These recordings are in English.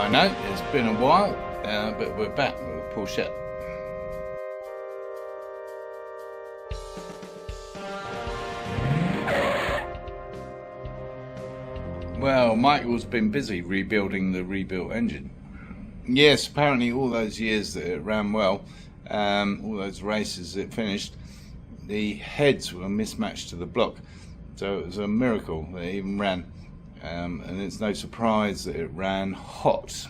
I know, it's been a while, but we're back with a Porsche. Well, Michael's been busy rebuilding the rebuilt engine. Yes, apparently all those years that it ran well, all those races it finished, the heads were mismatched to the block. So it was a miracle that it even ran. And it's no surprise that it ran hot.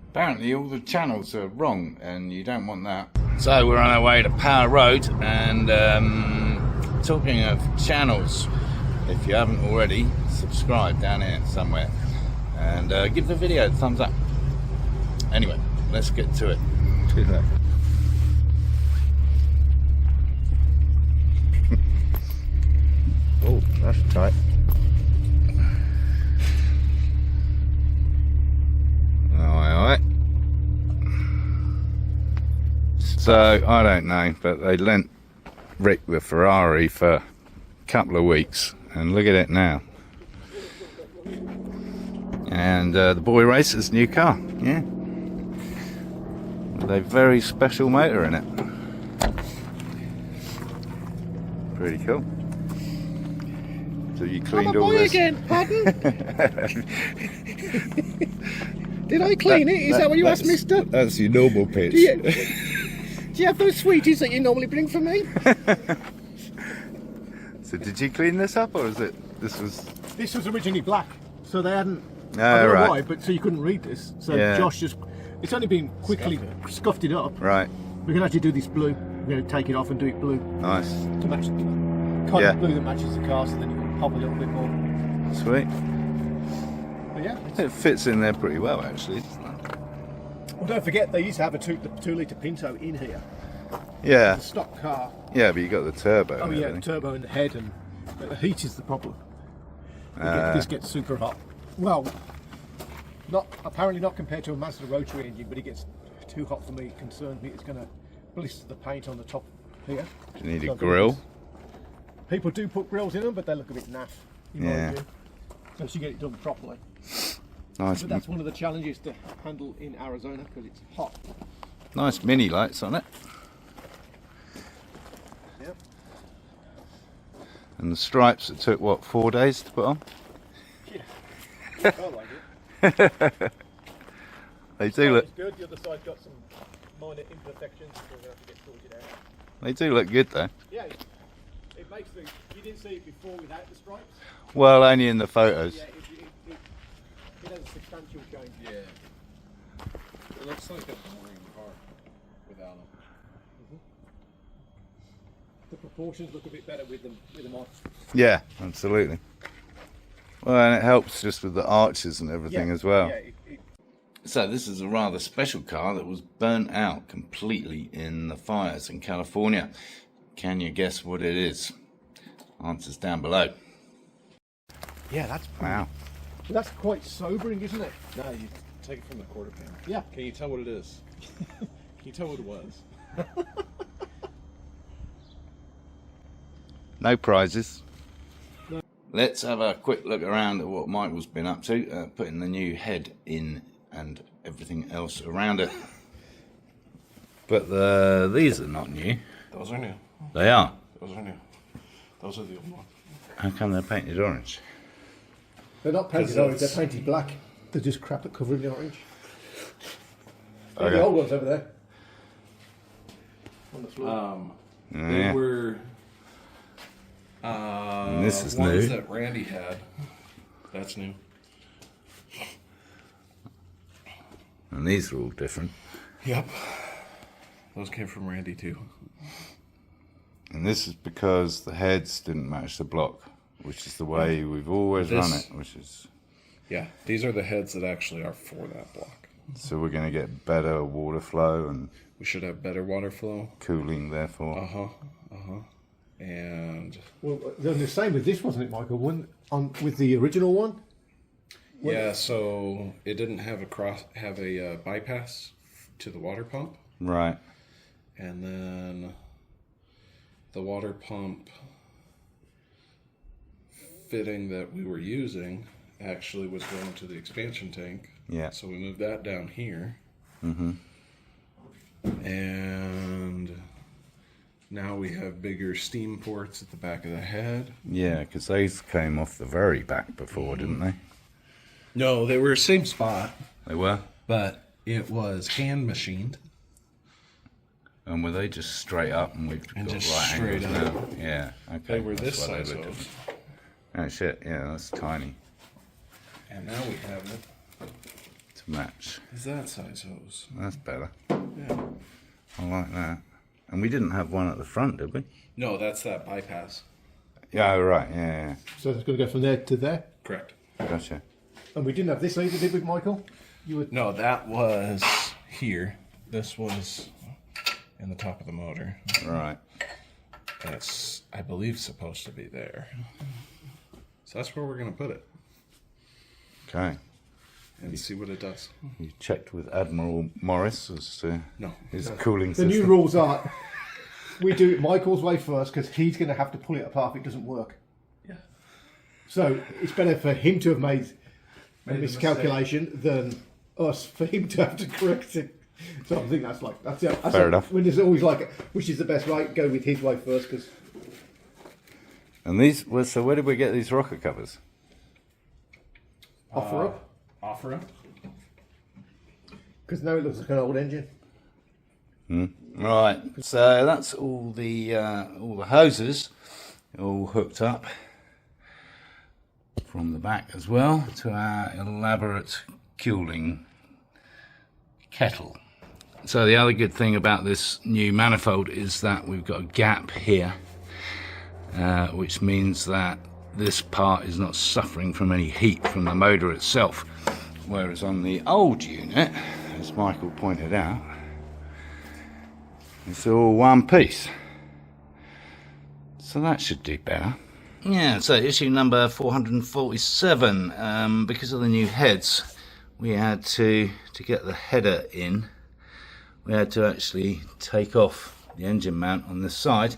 Apparently all the channels are wrong and you don't want that. So we're on our way to Power Road, and talking of channels, if you haven't already, subscribe down here somewhere and give the video a thumbs up. Anyway, let's get to it. Oh, that's tight. Alright. So, I don't know, but they lent Rick the Ferrari for a couple of weeks, and look at it now. And the boy races new car, yeah. With a very special motor in it. Pretty cool. So you cleaned all this? Again, pardon? Did I clean it? Is that what you asked, mister? That's your normal pitch. Do you have those sweeties that you normally bring for me? So did you clean this up, or is it, this was originally black, so they hadn't, oh, I don't know right. why, but so you couldn't read this. So Yeah. Josh just, it's only been quickly scuffed it up. Right, We can actually do this blue. We're going to take it off and do it blue nice. to match the kind Yeah. of blue that matches the car, so then you can pop a little bit more. Sweet. But yeah. It fits in there pretty well, actually. Well, don't forget they used to have the 2 litre Pinto in here. Yeah, The stock car. yeah, but you got the turbo. Oh and yeah, the everything. turbo in the head, and the heat is the problem. This gets super hot. Well, apparently not compared to a Mazda rotary engine, but it gets too hot for me. It concerns me. It's going to blister the paint on the top here. Do you need So a grill? People do put grills in them, but they look a bit naff. In my Yeah. view. Unless you get it done properly. Nice, But that's one of the challenges to handle in Arizona because it's hot. nice mini lights on it. Yep. And the stripes, it took, what, 4 days to put on? Yeah. I like it. They do look, It's good. The other side's got some minor imperfections that we're going to have to get sorted out. they do look good though. Yeah, it makes the. You didn't see it before without the stripes. Well, only in the photos. Yeah, it has a substantial change. Yeah. It looks like a boring car without them. The proportions look a bit better with them on. Yeah, absolutely. Well, and it helps just with the arches and everything as well. Yeah, So this is a rather special car that was burnt out completely in the fires in California. Can you guess what it is? Answers down below. yeah, that's Wow. that's quite sobering, isn't it? No, you take it from the quarter panel. Yeah. Can you tell what it is? Can you tell what it was? No prizes. No. Let's have a quick look around at what Michael's been up to, putting the new head in and everything else around it. But these are not new. Those are new. They are. Those are new. Those are the old ones. How come they're painted orange? They're not painted orange. They're painted black. They're just crap at covering the orange. Okay. The old ones over there. On the floor. They Yeah. were And this is ones new. that Randy had. That's new. And these are all different. Yep. Those came from Randy too. And this is because the heads didn't match the block, which is the way we've always run it, which is... Yeah, these are the heads that actually are for that block. So we're going to get better water flow and We should have better water flow. cooling, therefore. And Well, they're the same with this, wasn't it, Michael? With the original one. yeah, so it didn't have a bypass to the water pump, Right. and then the water pump fitting that we were using actually was going to the expansion tank Yeah. So we moved that down here. Mm-hmm. And now we have bigger steam ports at the back of the head. Yeah, because those came off the very back before, didn't they? No, they were same spot, They were? but it was hand machined. And were they just straight up and we've And got just right straight angles up. now? Yeah, okay. They were that's this why they size look hose. different. Oh shit, yeah, that's tiny And now we have it. to match. Is that size hose? That's better. Yeah. I like that. And we didn't have one at the front, did we? No, that's that bypass. Yeah, right, yeah, So it's going to go from there to there. Correct. yeah. Gotcha. And we didn't have this either, did we, Michael? You were... No, that was here. This was in the top of the motor. Right. That's, I believe, supposed to be there. So that's where we're going to put it Okay. and see what it does. You checked with Admiral Morris as to No. his cooling The system. new rules are we do it Michael's way first because he's going to have to pull it apart if it doesn't work. Yeah. So it's better for him to have made a Made a miscalculation than us for him to have to correct it. So I think that's Fair enough. When there's always like, which is the best way, go with his way first because. And these, well, so where did we get these rocker covers? Offer up. Offer up. Because now it looks like an old engine. Right, so that's all the hoses all hooked up from the back as well to our elaborate cooling kettle. So the other good thing about this new manifold is that we've got a gap here, which means that this part is not suffering from any heat from the motor itself, whereas on the old unit, as Michael pointed out, it's all one piece. So that should do better. Yeah, so issue number 447, because of the new heads, we had to get the header in, we had to actually take off the engine mount on this side,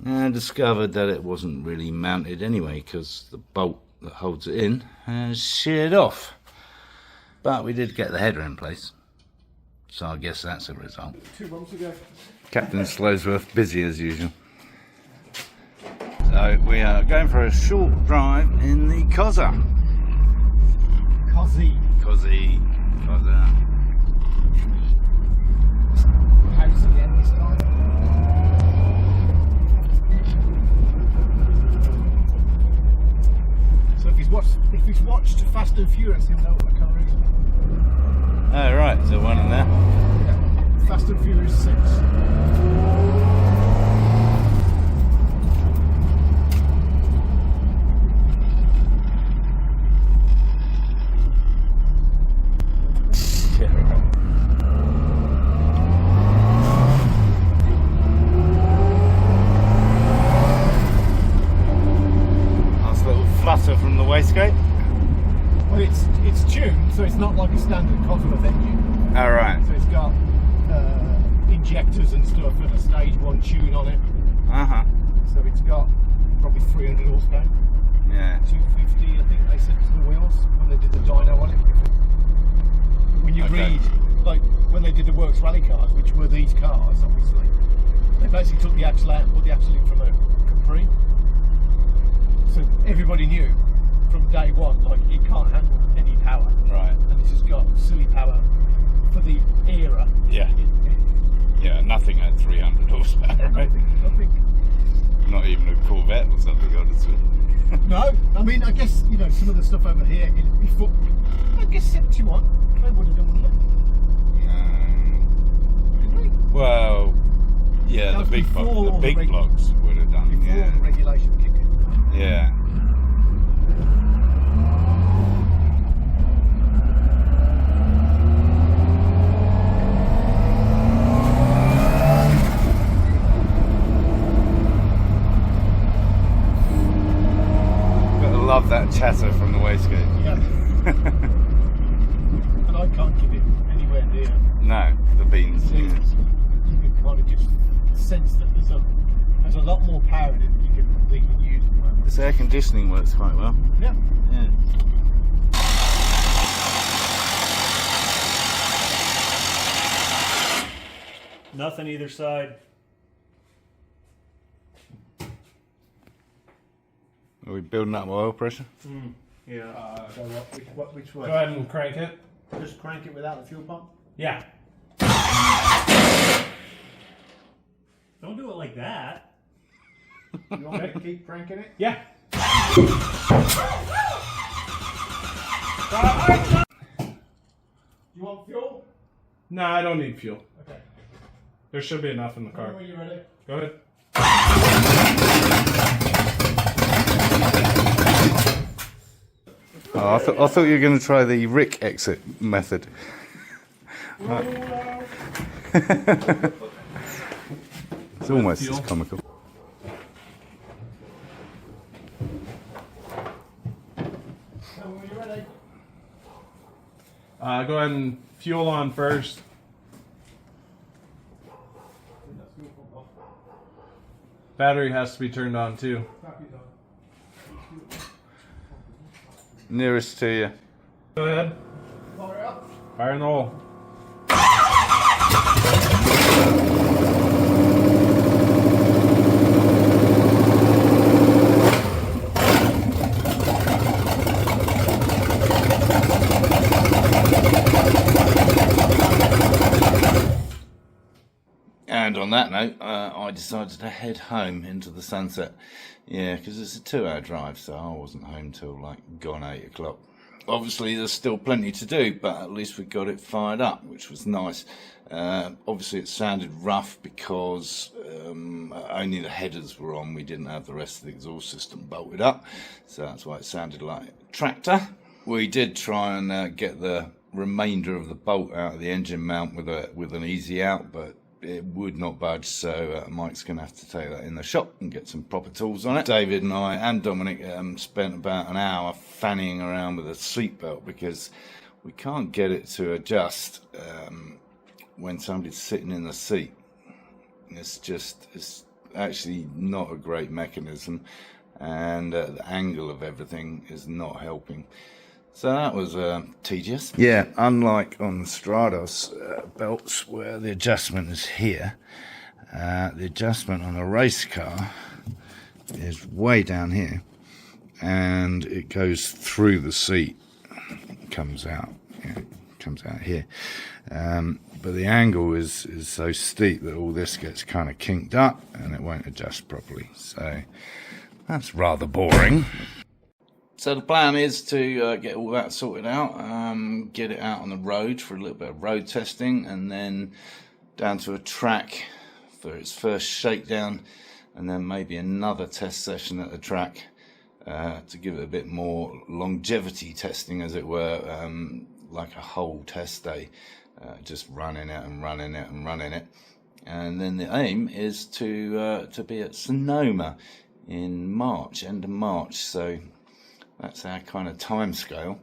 and discovered that it wasn't really mounted anyway because the bolt that holds it in has sheared off. But we did get the header in place, so I guess that's a result. 2 months ago. Captain Slowsworth busy as usual. So we are going for a short drive in the Cosworth. Cosy. Cosworth. House again this time. So if he's watched Fast and Furious, he'll know what the car is. Oh right, so one in there. Yeah. Fast and Furious 6. Nice little flutter from the wastegate. Well, it's tuned, so it's not like a standard Cosworth engine. Oh right. So it's got injectors and stuff and a stage 1 tune on it. Uh-huh. So it's got probably 300 horsepower. Yeah. 250, I think they said to the wheels when they did the dyno on it. But when you read, like when they did the Works Rally cars, which were these cars, obviously, they basically took the axle out and put the axle in from a Capri. So everybody knew from day one, like it can't handle any power. Right. And this has got silly power for the era. Yeah. Yeah, nothing at 300 horsepower, right? Nothing. Not even a Corvette or something, honestly. No, I mean, I guess, you know, some of the stuff over here, before, I guess 71, they would have done that. Didn't they? Well, yeah, That the was big before the blocks would have done, Before yeah. the regulation kicked in. Yeah. Love that chatter from the wastegate. Yeah. And I can't give it anywhere near. No, the beans. So you can kind of just sense that there's a lot more power in it than you can use at the moment. This air conditioning works quite well. Yeah. Yeah. Nothing either side. Are we building up oil pressure? Yeah. So which way? Go ahead and crank it. Just crank it without the fuel pump? Yeah. Don't do it like that. You want me to keep cranking it? Yeah. You want fuel? No, I don't need fuel. Okay. There should be enough in the car. When you're ready. Go ahead. Oh, I thought you were going to try the Rick exit method. It's almost as comical. When you're ready. Go ahead and fuel on first. Battery has to be turned on too. Nearest to you. Go ahead. Fire in the hole. And on that note, I decided to head home into the sunset. Yeah, because it's a 2-hour drive, so I wasn't home till like gone 8 o'clock. Obviously, there's still plenty to do, but at least we got it fired up, which was nice. Obviously, it sounded rough because only the headers were on. We didn't have the rest of the exhaust system bolted up, so that's why it sounded like a tractor. We did try and get the remainder of the bolt out of the engine mount with an easy out, but it would not budge, so Mike's going to have to take that in the shop and get some proper tools on it. David and I and Dominic spent about an hour fanning around with a seatbelt because we can't get it to adjust when somebody's sitting in the seat. It's actually not a great mechanism, and the angle of everything is not helping. So that was tedious. Yeah, unlike on the Stratos belts where the adjustment is here, the adjustment on a race car is way down here, and it goes through the seat, comes out here. But the angle is so steep that all this gets kind of kinked up and it won't adjust properly. So that's rather boring. So the plan is to get all that sorted out, get it out on the road for a little bit of road testing, and then down to a track for its first shakedown, and then maybe another test session at the track to give it a bit more longevity testing, as it were, like a whole test day, just running it and running it and running it. And then the aim is to be at Sonoma in March, end of March. So that's our kind of time scale.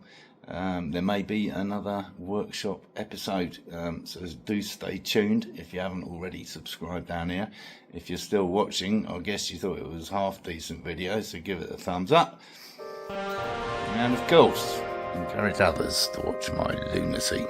There may be another workshop episode, so do stay tuned if you haven't already subscribed down here. If you're still watching, I guess you thought it was half decent video, so give it a thumbs up. And of course, encourage others to watch my lunacy.